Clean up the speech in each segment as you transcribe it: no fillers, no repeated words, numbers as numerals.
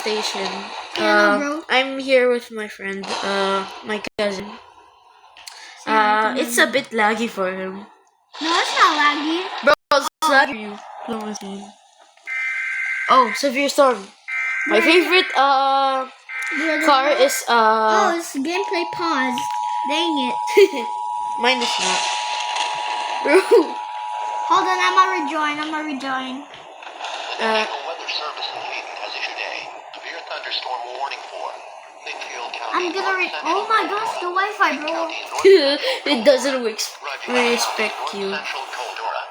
station. Yeah, no, bro. I'm here with my friend, my cousin. It's a bit laggy for him. No, it's not laggy. Bro, it's laggy. Oh, severe storm. My favorite car is Oh, it's gameplay pause. Dang it. mine is not. Bro. Hold on, I'm gonna rejoin. The National Weather Service in Hayden has issued a severe thunderstorm warning for Linfield County. I'm gonna oh my gosh, the Wi-Fi, bro. It doesn't respect you. Central Caldera.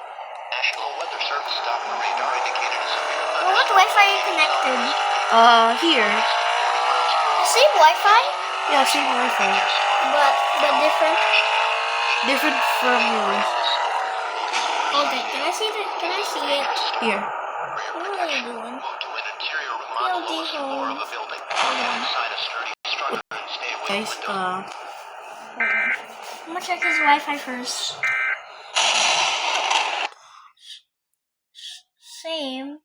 National Weather Service stopped the radar indicated a severe Well, what Wi-Fi are you connected? Here. Same Wi-Fi? Yeah, same Wi-Fi. But different? Different from yours. Okay, can I see it? Here. What are you doing? Move to an interior room on the lowest floor of a building. Inside a sturdy structure and stay away Guys, from windows. I'm gonna check his Wi-Fi first. Same.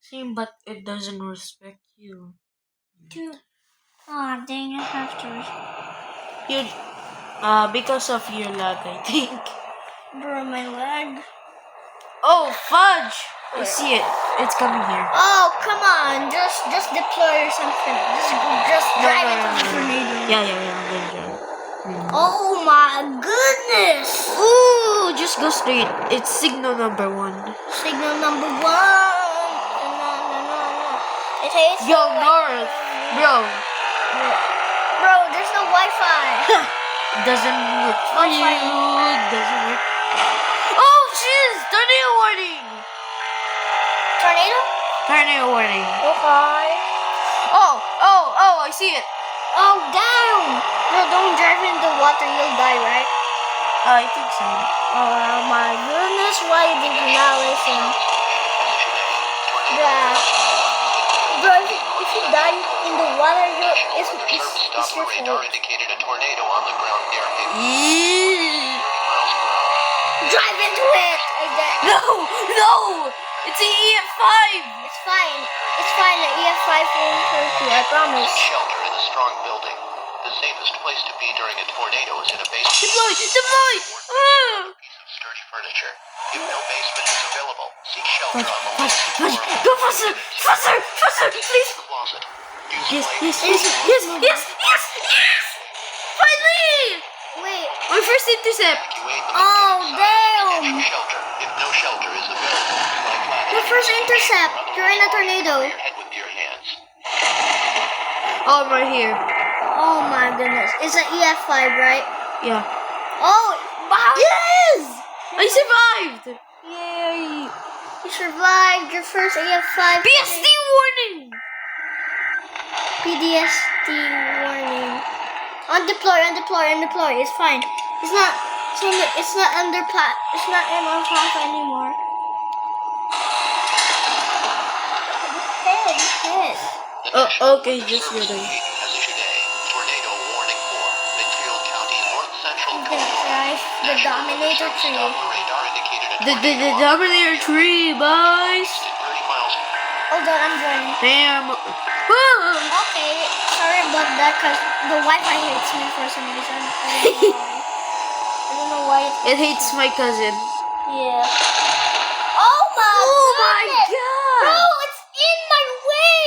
Same, but it doesn't respect you. Aw, dang, I have to. You, because of your lag, I think. Bro, my leg. Oh, fudge! I see it. It's coming here. Oh, come on. Just deploy or something. Just drive into the tornado. Yeah. Oh my goodness. Ooh, just go straight. It's signal number 1. Signal number 1. No. It hates Yo, the north. Bro. Bro, there's no Wi-Fi. Doesn't work for you. Doesn't work. Oh, jeez. Tornado warning. Tornado? Tornado warning. Okay. Oh, I see it. Oh, damn. Bro, don't drive into the water. You'll die, right? I think so. Oh my goodness. Why did you not listen? Yeah. Bro, if you die in the water, it's your Radar fault. indicated a tornado on the ground near Hayden. Drive into it! No! It's an EF5! It's fine. The EF5 won't hurt you, I promise. Shelter in a strong building. The safest place to be during a tornado is in a basement. Deploy! Piece of sturdy furniture. If no basement is available, seek shelter on the lowest floor. Go faster, please! Closet. Yes! Finally! Wait. My first intercept! Oh, damn! Shelter. If no shelter is available, like that. The first intercept. You're in a tornado. Your head with your hands. Oh, I'm right here. Oh my goodness. It's an EF5, right? Yeah. Oh, wow. Yes! I survived! Yay. You survived your first EF5. PSD warning! PDSD warning. Undeploy. It's fine. It's not on top anymore. Head. Oh, okay, just Service kidding. has issued a tornado warning for Linfield County North Central Guys, the Dominator tree. radar indicated a The Dominator tree, boys! 30 miles. Hold on, I'm joining. Damn. Okay, sorry about that, cause the Wi-Fi hates me for some reason. I don't know why. It hates my cousin. Yeah. Oh my Oh goodness. my god! Bro, it's in my way!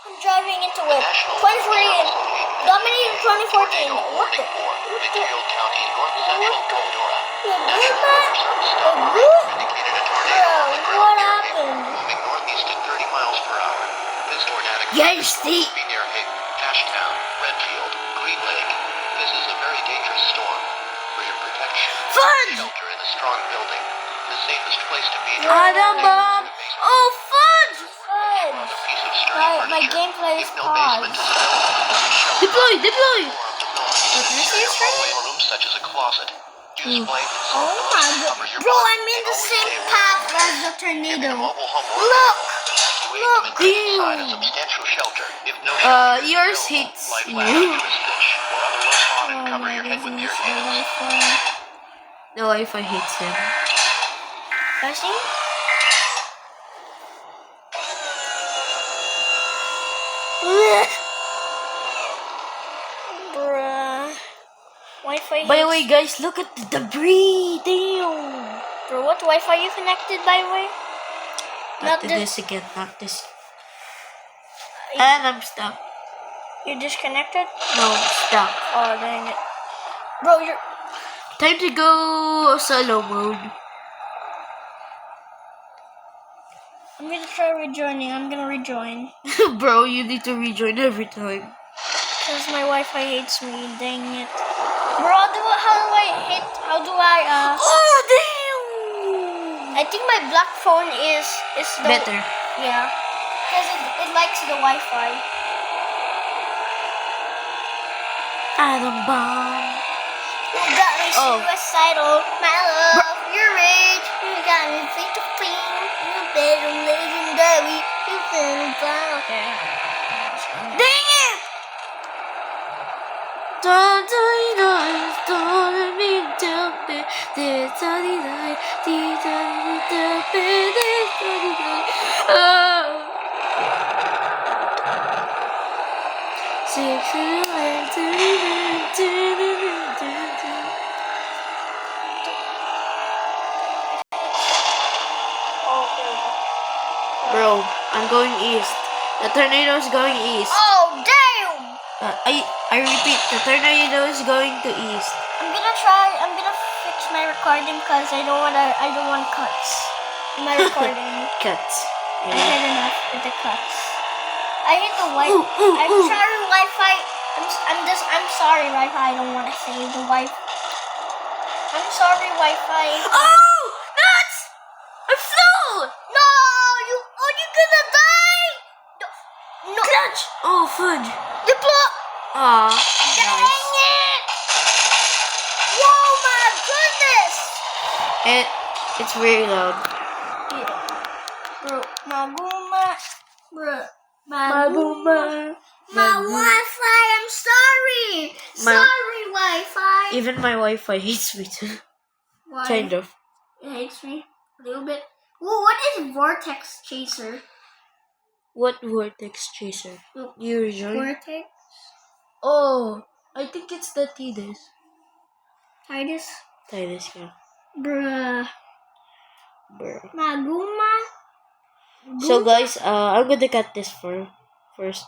I'm driving into it. 2014. Dominator 2014. What the? Linfield County North Central Caldera. You did that? A group? Indicated a Bro, tornado on the ground what near happened? moving northeast at 30 miles per hour. This tornadic Yes, be near Hayden, Ashtown, Redfield, Green Lake. This is a very dangerous storm. For your protection, Fudge! shelter in a strong building. The safest place to be Atom bomb! Oh, fudge! Fudge. a piece of sturdy My furniture. gameplay is If no basement paused. is available, Deploy! Can I see your screen? hallway rooms such as a closet. Use blankets. Oh my god. Bro, I'm in the same path as the tornado. Look! Look! Inside a substantial shelter. If no shelter is Yours available, hates lie you. flat onto a stitch or other low spot and Oh cover my your head with goodness, your the hands. Wi-Fi. The Wi-Fi hates him. Can I see? Bruh. Wi-Fi. By the hits- way, guys, look at the debris. Damn. Bro, what Wi-Fi you connected, by the way? Not to this again. Not this. And I'm stuck. You disconnected? No, stuck. Oh, dang it. Bro, you're... Time to go solo mode. I'm gonna try rejoining. I'm gonna rejoin. Bro, you need to rejoin every time. Because my Wi-Fi hates me. Dang it. Bro, how do I Oh, damn! I think my black phone is the... Better. Yeah. Because it likes the Wi-Fi. Atom bomb. You got me Oh. suicidal, my love, you're rich. You got me fit to clean. You better legendary. You better fly. Okay. Dang it! Don't be stupid. This all the night. This all the stupid. This all the night. Oh. 6 hours to Bro, I'm going east. The tornado is going east. Oh, damn! I repeat, the tornado is going to east. I'm gonna fix my recording because I don't want cuts in my recording. Cuts. I had enough with the cuts. I hit the Wi-Fi. Ooh, I'm ooh. sorry, Wi-Fi. I'm sorry, Wi-Fi. I don't want to say the Wi-Fi. I'm sorry, Wi-Fi. Oh! Nuts! I flew! No, you're gonna die. No, Clutch! Oh, fudge. the block. Aw, Dang nice. it! Whoa, my goodness! It's very loud. Yeah. Bro, Maguma. Bro, Maguma. My Wi-Fi, I'm sorry. Sorry, Wi-Fi. Even my Wi-Fi hates me too. Why? Kind of. It hates me a little bit. Well, what is Vortex Chaser? What vortex chaser? You rejoin? Vortex? Oh, I think it's the Tidus. Titus? Tidus, yeah. Bruh. Bruh. Maguma? So guys, I'm gonna cut this first.